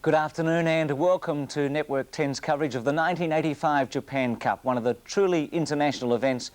Good afternoon and welcome to Network 10's coverage of the 1985 Japan Cup, one of the truly international events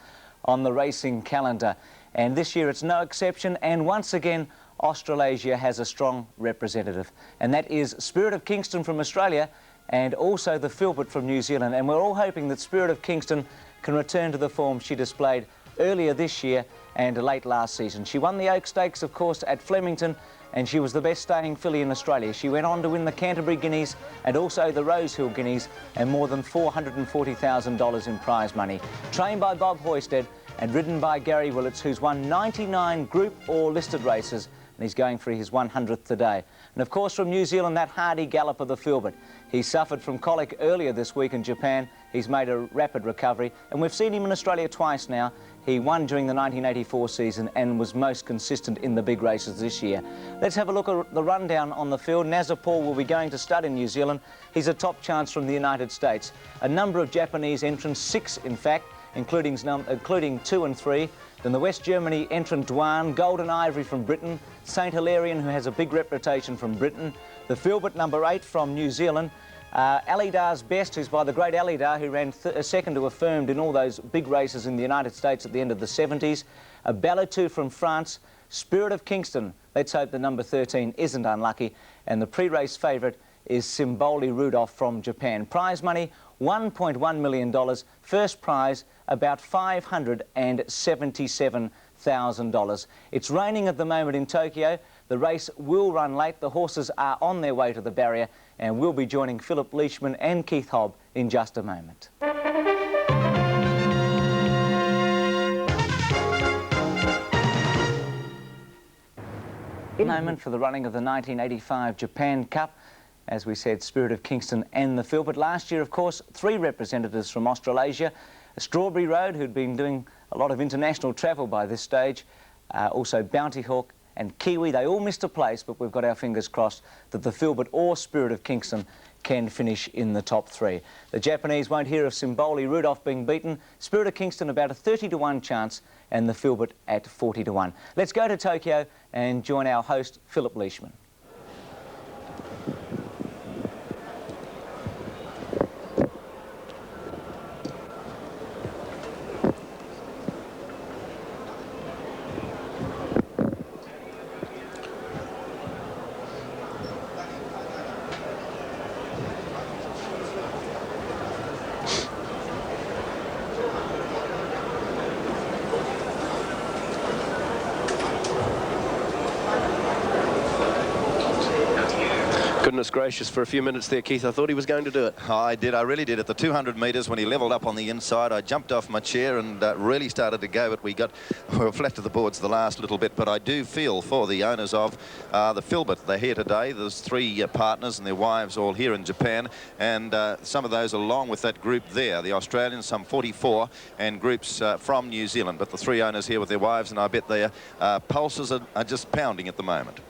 on the racing calendar. And this year it's no exception, and once again Australasia has a strong representative, and that is Spirit of Kingston from Australia and also the Filbert from New Zealand. And we're all hoping that Spirit of Kingston can return to the form she displayed earlier this year and late last season. She won the Oak Stakes, of course, at Flemington, and she was the best staying filly in Australia. She went on to win the Canterbury Guineas and also the Rosehill Guineas, and more than $440,000 in prize money. Trained by Bob Hoisted and ridden by Gary Willits, who's won 99 group or listed races, and he's going for his 100th today. And of course from New Zealand, that hardy gallop of the Filbert. He suffered from colic earlier this week in Japan. He's made a rapid recovery, and we've seen him in Australia twice now. He won during the 1984 season and was most consistent in the big races this year. Let's have a look at the rundown on the field. Nazapur will be going to stud in New Zealand. He's a top chance from the United States. A number of Japanese entrants, 6 in fact, including 2 and 3. Then the West Germany entrant Dwan, Golden Ivory from Britain, St Hilarion, who has a big reputation from Britain, the Filbert number 8 from New Zealand, Alidar's Best, who's by the great Alidar, who ran second to Affirmed in all those big races in the United States at the end of the 70s, Ballatu from France, Spirit of Kingston, let's hope the number 13 isn't unlucky, and the pre-race favourite is Symboli Rudolph from Japan. Prize money, $1.1 million. First prize, about $577,000. It's raining at the moment in Tokyo. The race will run late. The horses are on their way to the barrier, and we'll be joining Philip Leishman and Keith Hobb in just a moment. Moment for the running of the 1985 Japan Cup. As we said, Spirit of Kingston and the Filbert. Last year, of course, 3 representatives from Australasia. Strawberry Road, who'd been doing a lot of international travel by this stage. Also Bounty Hawk and Kiwi. They all missed a place, but we've got our fingers crossed that the Filbert or Spirit of Kingston can finish in the top 3. The Japanese won't hear of Symboli Rudolph being beaten. Spirit of Kingston about a 30-to-1 chance, and the Filbert at 40-to-1. Let's go to Tokyo and join our host, Philip Leishman. Goodness gracious, for a few minutes there, Keith, I thought he was going to do it. I did, I really did. At the 200 metres, when he levelled up on the inside, I jumped off my chair and really started to go, but we were flat to the boards the last little bit. But I do feel for the owners of the Filbert. They're here today. There's 3 partners and their wives all here in Japan, and some of those along with that group there, the Australians, some 44, and groups from New Zealand. But the 3 owners here with their wives, and I bet their pulses are just pounding at the moment.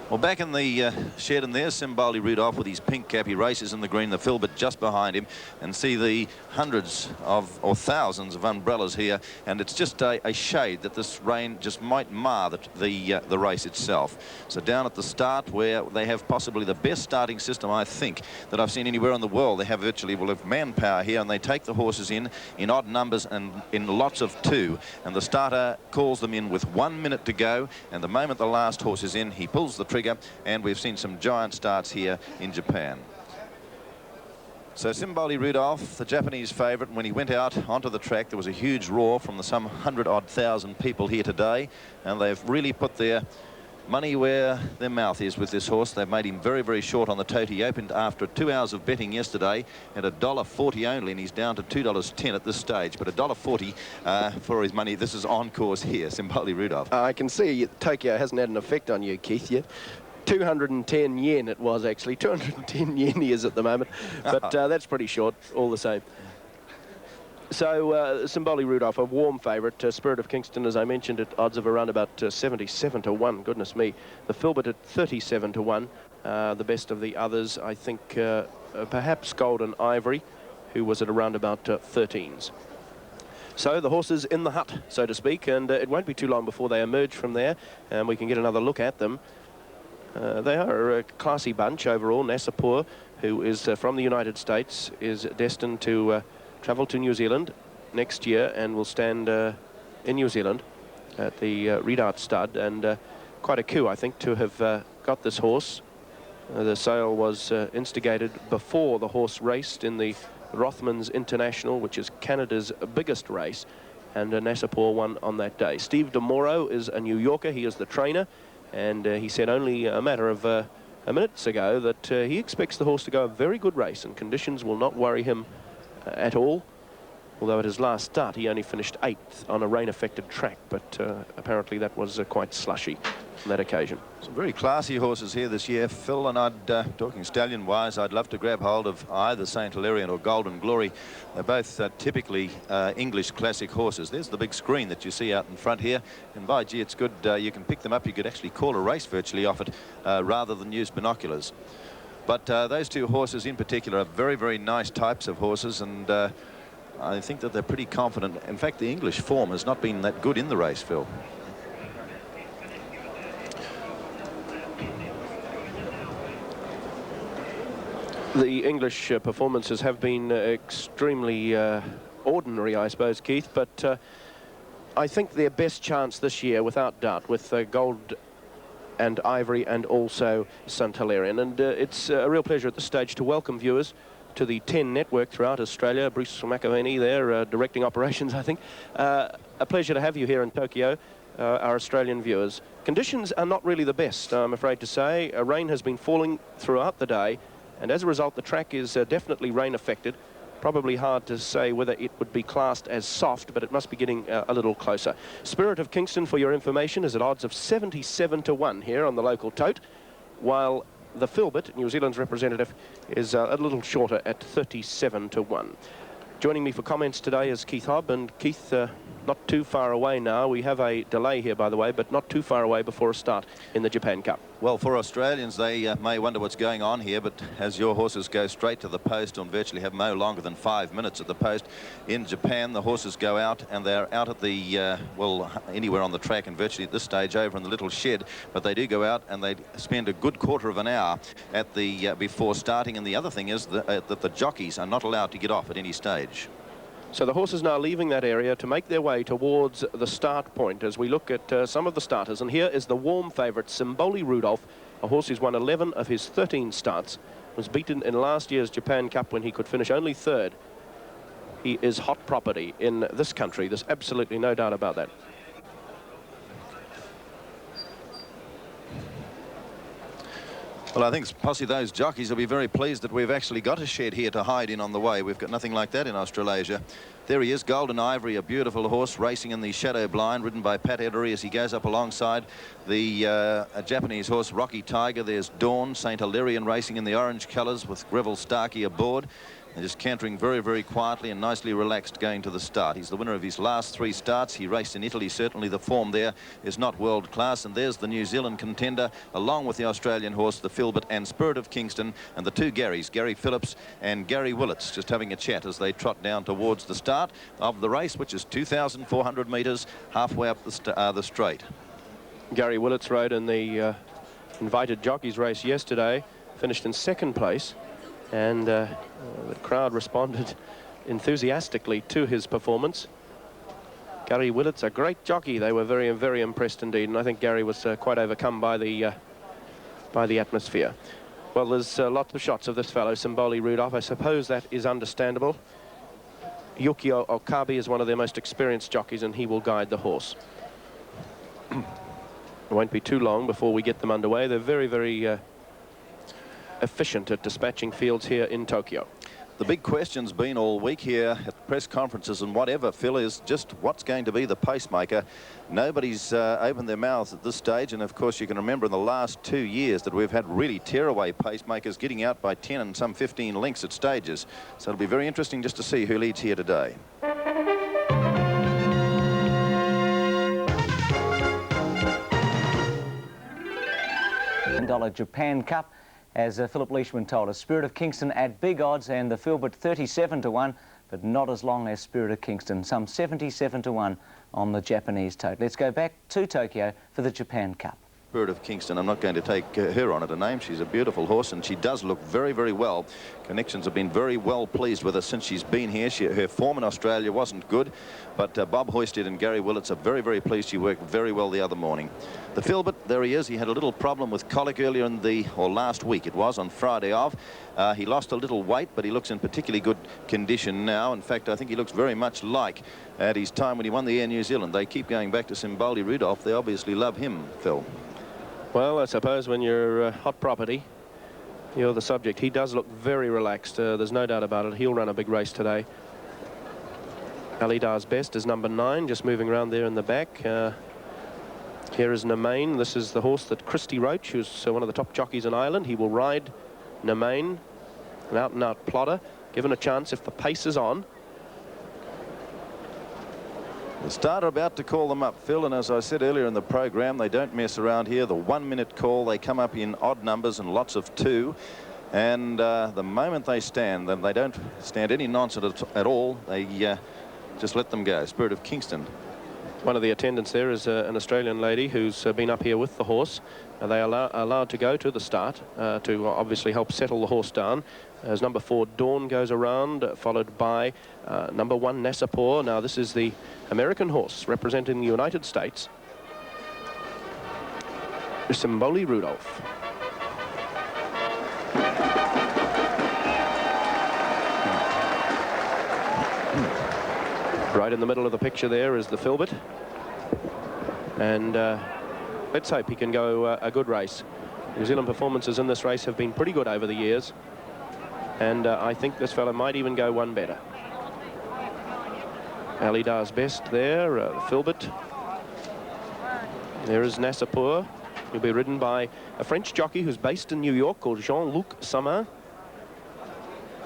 Well, back in the shed, and there's Symboli Rudolph with his pink cap. He races in the green, the Filbert just behind him, and see the hundreds of or thousands of umbrellas here, and it's just a shade that this rain just might mar the race itself. So down at the start, where they have possibly the best starting system, I think, that I've seen anywhere in the world. They have virtually, well, have manpower here, and they take the horses in odd numbers and in lots of 2, and the starter calls them in with 1 minute to go, and the moment the last horse is in, he pulls the trigger, and we've seen some giant starts here in Japan. So Symboli Rudolph, the Japanese favourite, when he went out onto the track, there was a huge roar from the some 100-odd thousand people here today, and they've really put their money where their mouth is with this horse. They've made him very, very short on the tote. He opened after 2 hours of betting yesterday at $1.40 only, and he's down to $2.10 at this stage. But $1.40 for his money. This is on course here, Symboli Rudolph. I can see Tokyo hasn't had an effect on you, Keith, yet. 210 yen it was, actually. 210 yen he is at the moment. But that's pretty short, all the same. So Symboli Rudolph, a warm favourite. Spirit of Kingston, as I mentioned, at odds of around about 77-to-1. Goodness me. The Filbert at 37-to-1. The best of the others, I think, perhaps Golden Ivory, who was at around about 13s. So the horses in the hut, so to speak, and it won't be too long before they emerge from there, and we can get another look at them. They are a classy bunch overall. Nasapur, who is from the United States, is destined to travel to New Zealand next year and will stand in New Zealand at the Redart Stud, and quite a coup, I think, to have got this horse. The sale was instigated before the horse raced in the Rothmans International, which is Canada's biggest race, and Nasapur won on that day. Steve DeMoro is a New Yorker. He is the trainer, and he said only a matter of minutes ago that he expects the horse to go a very good race, and conditions will not worry him at all. Although at his last start he only finished 8th on a rain-affected track, but apparently that was quite slushy on that occasion. Some very classy horses here this year, Phil, and talking stallion-wise, I'd love to grab hold of either Saint Hilarion or Golden Glory. They're both typically English classic horses. There's the big screen that you see out in front here, and by gee, it's good. You can pick them up. You could actually call a race virtually off it rather than use binoculars. But those two horses in particular are very, very nice types of horses, and I think that they're pretty confident. In fact, the English form has not been that good in the race, Phil. The English performances have been extremely ordinary, I suppose, Keith, but I think their best chance this year, without doubt, with Gold and Ivory and also Saint Hilarion. And it's a real pleasure at this stage to welcome viewers to the 10 network throughout Australia. Bruce McAvaney there, directing operations, I think. A pleasure to have you here in Tokyo, our Australian viewers. Conditions are not really the best, I'm afraid to say. Rain has been falling throughout the day, and as a result, the track is definitely rain affected. Probably hard to say whether it would be classed as soft, but it must be getting a little closer. Spirit of Kingston, for your information, is at odds of 77 to 1 here on the local tote, while the Filbert, New Zealand's representative, is a little shorter at 37 to 1. Joining me for comments today is Keith Hobb, and Keith, not too far away now. We have a delay here, by the way, but not too far away before a start in the Japan Cup. Well, for Australians, they may wonder what's going on here, but as your horses go straight to the post and virtually have no longer than 5 minutes at the post, in Japan, the horses go out, and they're out at the, well, anywhere on the track, and virtually at this stage over in the little shed, but they do go out and they spend a good quarter of an hour at the before starting. And the other thing is that the jockeys are not allowed to get off at any stage. So the horses now leaving that area to make their way towards the start point as we look at some of the starters. And here is the warm favourite, Symboli Rudolph, a horse who's won 11 of his 13 starts, was beaten in last year's Japan Cup when he could finish only 3rd. He is hot property in this country. There's absolutely no doubt about that. Well, I think possibly those jockeys will be very pleased that we've actually got a shed here to hide in on the way. We've got nothing like that in Australasia. There he is, Golden Ivory, a beautiful horse racing in the shadow blind, ridden by Pat Edery as he goes up alongside the Japanese horse Rocky Tiger. There's Dawn, Saint Hilarion racing in the orange colours with Greville Starkey aboard. And just cantering very, very quietly and nicely relaxed going to the start. He's the winner of his last 3 starts. He raced in Italy. Certainly the form there is not world class. And there's the New Zealand contender, along with the Australian horse, the Filbert and Spirit of Kingston, and the 2 Garys, Gary Phillips and Gary Willits, just having a chat as they trot down towards the start of the race, which is 2,400 metres, halfway up the straight. Gary Willits rode in the invited jockeys race yesterday, finished in 2nd place. And the crowd responded enthusiastically to his performance. Gary Willits, a great jockey. They were very, very impressed indeed. And I think Gary was quite overcome by the atmosphere. Well, there's lots of shots of this fellow, Symboli Rudolph. I suppose that is understandable. Yukio Okabe is one of their most experienced jockeys, and he will guide the horse. It won't be too long before we get them underway. They're very, very efficient at dispatching fields here in Tokyo. The big question's been all week here at press conferences and whatever, Phil, is just what's going to be the pacemaker. Nobody's opened their mouths at this stage, and of course you can remember in the last 2 years that we've had really tearaway pacemakers getting out by 10 and some 15 lengths at stages. So it'll be very interesting just to see who leads here today. $10 Japan Cup. As Philip Leishman told us, Spirit of Kingston at big odds and the Filbert 37 to 1, but not as long as Spirit of Kingston, some 77 to 1 on the Japanese tote. Let's go back to Tokyo for the Japan Cup. Spirit of Kingston. I'm not going to take her on at a name. She's a beautiful horse, and she does look very, very well. Connections have been very well pleased with her since she's been here. Her form in Australia wasn't good, but Bob Hoisted and Gary Willits are very, very pleased. She worked very well the other morning. The Filbert, there he is. He had a little problem with colic earlier or last week. It was on Friday off. He lost a little weight, but he looks in particularly good condition now. In fact, I think he looks very much like at his time when he won the Air New Zealand. They keep going back to Simboli Rudolph. They obviously love him, Phil. Well, I suppose when you're hot property, you're the subject. He does look very relaxed. There's no doubt about it. He'll run a big race today. Alidar's Best is number 9, just moving around there in the back. Here is Namain. This is the horse that Christy Roach, who's one of the top jockeys in Ireland. He will ride Namain, an out-and-out plotter, given a chance if the pace is on. The starter about to call them up, Phil, and as I said earlier in the program, they don't mess around here. The 1-minute call, they come up in odd numbers and lots of 2. And the moment they stand, then they don't stand any nonsense at all. They just let them go. Spirit of Kingston. One of the attendants there is an Australian lady who's been up here with the horse. They are allowed to go to the start to obviously help settle the horse down. As number 4, Dawn, goes around, followed by number 1, Nassapur. Now, this is the American horse representing the United States, Simboli Rudolph. Right in the middle of the picture there is the Filbert. And let's hope he can go a good race. New Zealand performances in this race have been pretty good over the years. And I think this fellow might even go one better. Alidar's Best there, Filbert. There is Nassapur. He'll be ridden by a French jockey who's based in New York called Jean-Luc Samin.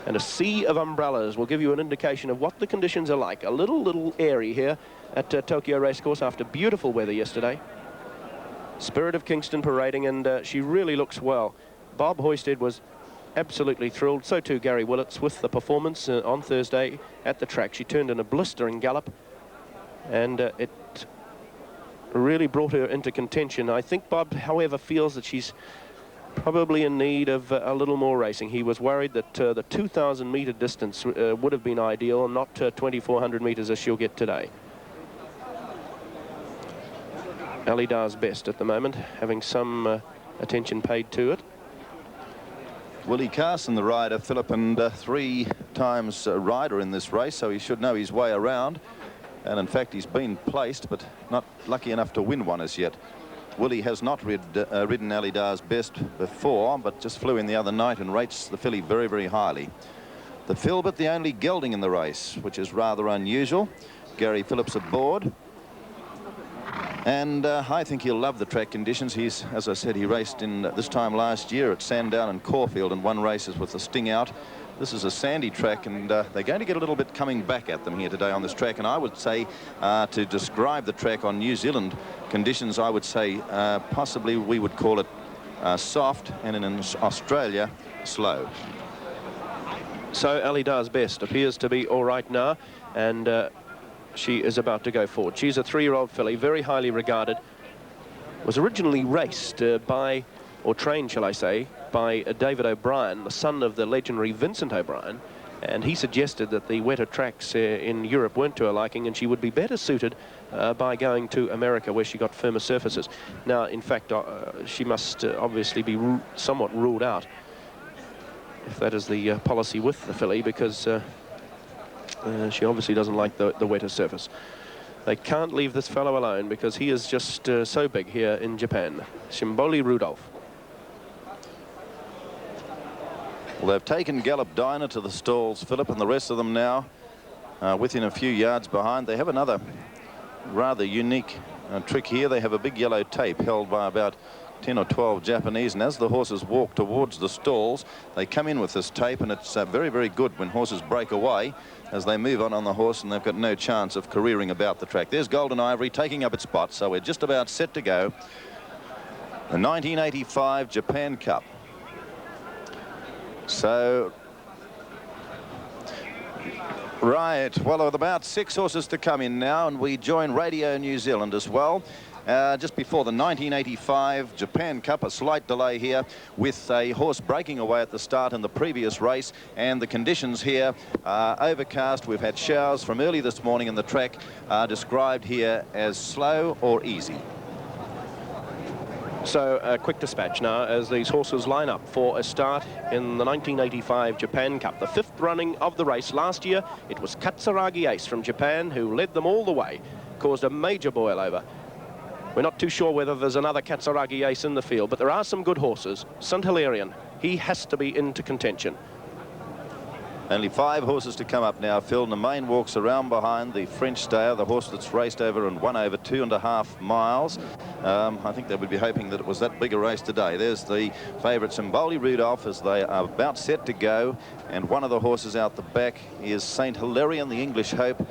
And a sea of umbrellas will give you an indication of what the conditions are like. A little airy here at Tokyo Racecourse after beautiful weather yesterday. Spirit of Kingston parading, and she really looks well. Bob Hoisted was absolutely thrilled. So too Gary Willits with the performance on Thursday at the track. She turned in a blistering gallop, and it really brought her into contention. I think Bob, however, feels that she's probably in need of a little more racing. He was worried that the 2,000 metre distance would have been ideal, and not 2,400 metres as she'll get today. Alidar's Best at the moment, having some attention paid to it. Willie Carson, the rider, Philip, and 3 times rider in this race, so he should know his way around. And in fact, he's been placed, but not lucky enough to win one as yet. Willie has not ridden Alidar's Best before, but just flew in the other night and rates the filly very, very highly. The Filbert, the only gelding in the race, which is rather unusual. Gary Phillips aboard. And I think he'll love the track conditions. He's, as I said, he raced in this time last year at Sandown and Caulfield and won races with the Sting out. This is a sandy track, and they're going to get a little bit coming back at them here today on this track. And I would say, to describe the track on New Zealand conditions, I would say possibly we would call it soft, and in Australia, slow. So Alidar's Best appears to be all right now, and she is about to go forward. She's a 3-year-old filly, very highly regarded. Was originally raced by, or trained, shall I say, by David O'Brien, the son of the legendary Vincent O'Brien, and he suggested that the wetter tracks in Europe weren't to her liking, and she would be better suited by going to America, where she got firmer surfaces. Now, in fact, she must obviously be somewhat ruled out, if that is the policy with the filly, because she obviously doesn't like the wetter surface. They can't leave this fellow alone, because he is just so big here in Japan. Simboli Rudolph. Well, they've taken Gallop Diner to the stalls, Philip, and the rest of them now within a few yards behind. They have another rather unique trick here. They have a big yellow tape held by about 10 or 12 Japanese, and as the horses walk towards the stalls, they come in with this tape, and it's very, very good when horses break away as they move on the horse, and they've got no chance of careering about the track. There's Golden Ivory taking up its spot, so we're just about set to go. The 1985 Japan Cup. So, right, well, with about 6 horses to come in now, and we join Radio New Zealand as well. just before the 1985 Japan Cup. A slight delay here with a horse breaking away at the start in the previous race, and the conditions here are overcast. We've had showers from early this morning, and the track are described here as slow or easy. So a quick dispatch now as these horses line up for a start in the 1985 Japan Cup, the fifth running of the race. Last year it was Katsuragi Ace from Japan who led them all the way, caused a major boil over. We're not too sure whether there's another Katsuragi Ace in the field, but there are some good horses. St. Hilarion, he has to be into contention. Only 5 horses to come up now. Phil Nemain walks around behind the French Stayer, the horse that's raced over and won over 2.5 miles. I think they would be hoping that it was that big a race today. There's the favourite Simboli Rudolph as they are about set to go, and one of the horses out the back is St. Hilarion, the English Hope,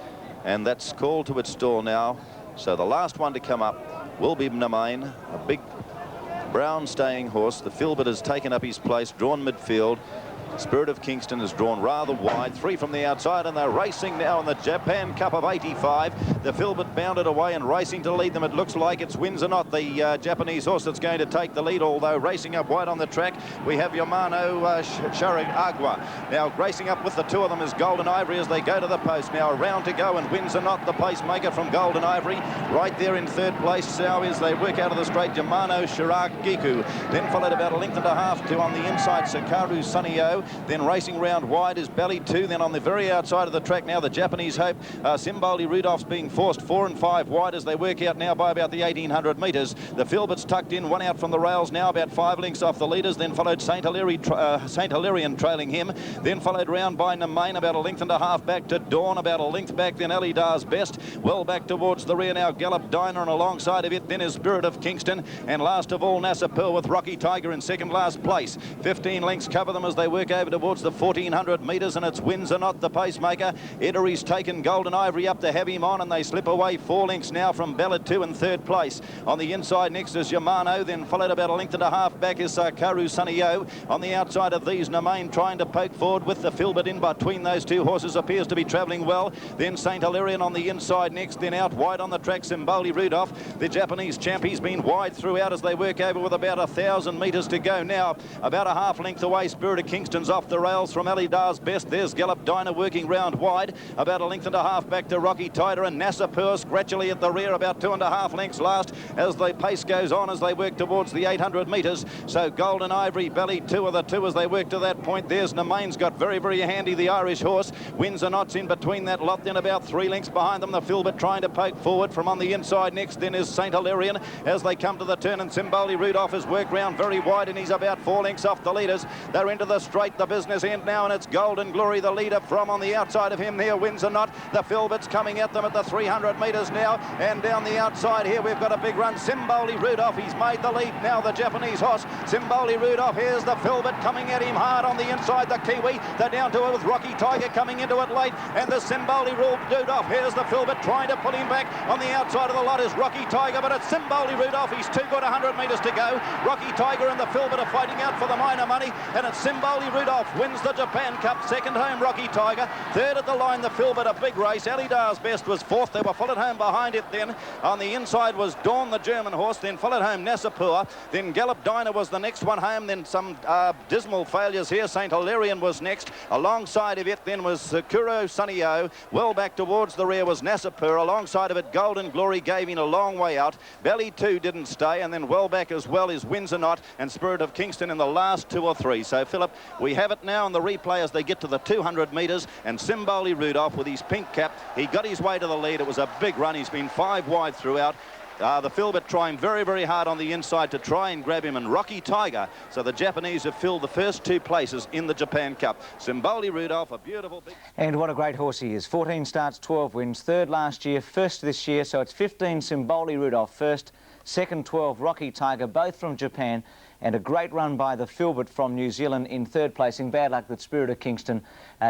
and that's called to its stall now. So the last one to come up will be Nemain, a big brown staying horse. The Filbert has taken up his place, drawn midfield. Spirit of Kingston is drawn rather wide, 3 from the outside, and they're racing now in the Japan Cup of 85. The Filbert bounded away and racing to lead them. It looks like it's Windsor-Not, the Japanese horse, that's going to take the lead, although racing up wide on the track we have Yamano Sharagagwa. Now racing up with the 2 of them is Golden Ivory as they go to the post. Now a round to go, and Windsor-Not, the pacemaker from Golden Ivory, right there in 3rd place now as they work out of the straight. Yamano Shiragiku, then followed about a length and a half to on the inside Sakaru Sunio. Then racing round wide is Belly 2. Then on the very outside of the track now the Japanese Hope. Simboli Rudolph's being forced 4 and 5 wide as they work out now by about the 1800 metres. The Filbert's tucked in, 1 out from the rails now, about 5 lengths off the leaders. Then followed St. Hilarion trailing him. Then followed round by Nemain, about a length and a half back to Dawn, about a length back. Then Elidar's Best, well back towards the rear now. Gallop Diner, and alongside of it then is Spirit of Kingston. And last of all Nasa Pearl with Rocky Tiger in second last place. 15 lengths cover them as they work over towards the 1400 metres, and it's Windsor-Not, the pacemaker. Edary's taken Golden Ivory up to have him on, and they slip away 4 lengths now from Bella 2 in 3rd place. On the inside next is Yamano, then followed about a length and a half back is Sakaru Sunio. On the outside of these, Nemain trying to poke forward with the Filbert in between those 2 horses, appears to be travelling well. Then St. Hilarion on the inside next, then out wide on the track Simboli Rudolph, the Japanese champ. He's been wide throughout as they work over with about 1,000 metres to go now. About a half length away, Spirit of Kingston's off the rails from Elidar's Best. There's Gallop Diner working round wide, about a length and a half back to Rocky Tider, and Nasa Pearl gradually at the rear, about 2.5 lengths last as the pace goes on as they work towards the 800 metres. So Golden Ivory, Belly 2 are the 2 as they work to that point. There's Nemain's got very, very handy, the Irish horse. Windsor-Not's in between that lot, then about 3 lengths behind them. The Filbert trying to poke forward from on the inside next. Then is St. Hilarion as they come to the turn, and Simboli Rudolph has worked round very wide, and he's about 4 lengths off the leaders. They're into the straight, the business end now, and it's Golden Glory, the leader, from on the outside of him there, Windsor-Not. The Filbert's coming at them at the 300 metres now, and down the outside here we've got a big run. Simboli Rudolph, he's made the lead now, the Japanese horse. Simboli Rudolph, here's the Filbert coming at him hard on the inside, the Kiwi. They're down to it with Rocky Tiger coming into it late, and the Simboli Rudolph, here's the Filbert trying to pull him back. On the outside of the lot is Rocky Tiger, but it's Simboli Rudolph. He's too good, 100 metres to go. Rocky Tiger and the Filbert are fighting out for the minor money, and it's Simboli Rudolph wins the Japan Cup. Second home Rocky Tiger, 3rd at the line the Filbert, a big race. Elidar's Best was 4th. They were followed home behind it then. On the inside was Dawn, the German horse, then followed home Nassapur. Then Gallop Diner was the next one home. Then some dismal failures here. St. Hilarion was next. Alongside of it then was Kuro Sunio. Well back towards the rear was Nassapur. Alongside of it Golden Glory gave in a long way out. Belly 2 didn't stay, and then well back as well is Windsor-Not and Spirit of Kingston in the last 2 or 3. So Philip, we have it now on the replay as they get to the 200 metres, and Simboli Rudolph with his pink cap, he got his way to the lead. It was a big run. He's been 5 wide throughout. The Filbert trying very, very hard on the inside to try and grab him, and Rocky Tiger. So the Japanese have filled the first 2 places in the Japan Cup. Simboli Rudolph, a beautiful big... And what a great horse he is. 14 starts, 12 wins. 3rd last year, 1st this year. So it's 15 Simboli Rudolph 1st, 2nd 12 Rocky Tiger, both from Japan. And a great run by the Filbert from New Zealand in 3rd placing. Bad luck that Spirit of Kingston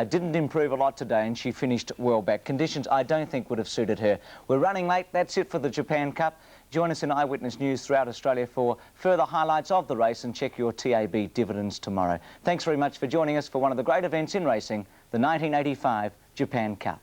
didn't improve a lot today, and she finished well back. Conditions I don't think would have suited her. We're running late. That's it for the Japan Cup. Join us in Eyewitness News throughout Australia for further highlights of the race, and check your TAB dividends tomorrow. Thanks very much for joining us for one of the great events in racing, the 1985 Japan Cup.